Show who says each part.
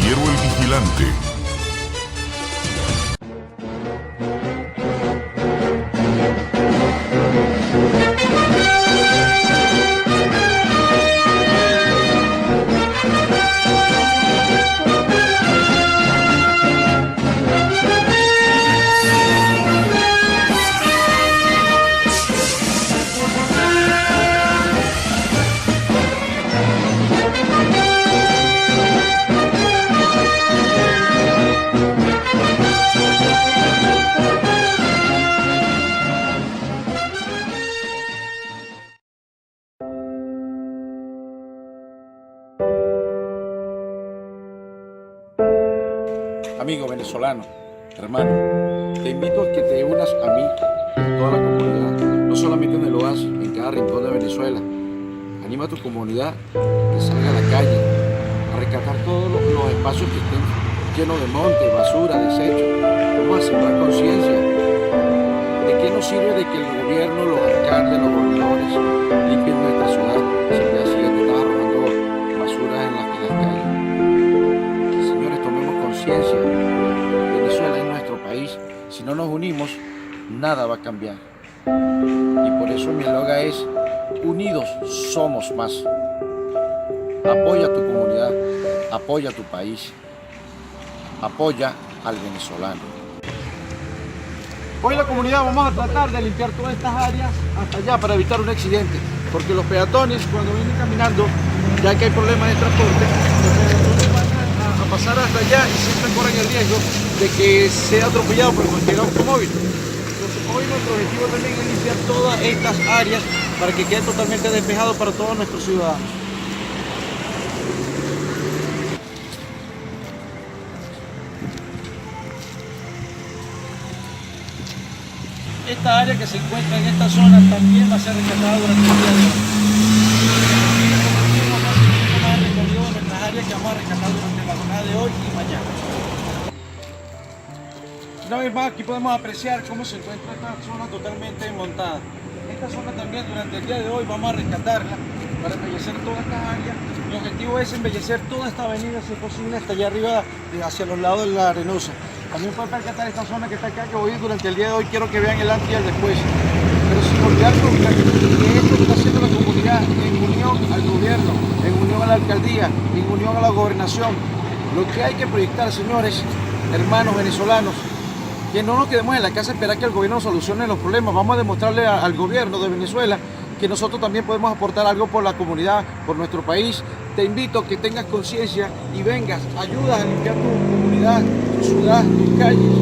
Speaker 1: Piero el Vigilante.
Speaker 2: Amigo venezolano, hermano, te invito a que te unas a mí y a toda la comunidad, no solamente en el OAS, en cada rincón de Venezuela. Anima a tu comunidad que salga a la calle a rescatar todos los espacios que estén llenos de monte, basura, desechos. Vamos a sembrar conciencia. ¿De qué nos sirve de que el gobierno, los alcaldes, los gobernadores limpien nuestra ciudad si el día siguiente están arrojando basura en las calles? Señores, tomemos conciencia. Venezuela es nuestro país. Si no nos unimos, nada va a cambiar. Y por eso mi eslogan es: unidos somos más. Apoya a tu comunidad, apoya a tu país, apoya al venezolano. Hoy la comunidad vamos a tratar de limpiar todas estas áreas hasta allá para evitar un accidente, porque los peatones cuando vienen caminando, ya que hay problemas de transporte, los peatones van a pasar hasta allá y siempre corren el riesgo de que sea atropellado por cualquier automóvil. Entonces hoy nuestro objetivo también es limpiar todas estas áreas para que quede totalmente despejado para todos nuestros ciudadanos. Esta área que se encuentra en esta zona también va a ser rescatada durante el día de hoy. Más recorrido de nuestras áreas que vamos a rescatar durante la jornada de hoy y mañana. Una vez más, aquí podemos apreciar cómo se encuentra esta zona totalmente montada. Esta zona también durante el día de hoy vamos a rescatarla para embellecer toda esta área. Mi objetivo es embellecer toda esta avenida, si es posible, hasta allá arriba, hacia los lados de la Arenosa. También pueden rescatar esta zona que está acá, que voy a ir durante el día de hoy. Quiero que vean el antes y el después. Pero sin olvidar que esto que está haciendo la comunidad en unión al gobierno, en unión a la alcaldía, en unión a la gobernación. Lo que hay que proyectar, señores, hermanos venezolanos, que no nos quedemos en la casa a esperar que el gobierno solucione los problemas. Vamos a demostrarle al gobierno de Venezuela que nosotros también podemos aportar algo por la comunidad, por nuestro país. Te invito a que tengas conciencia y vengas, ayudas a limpiar tu comunidad, tu ciudad, tus calles.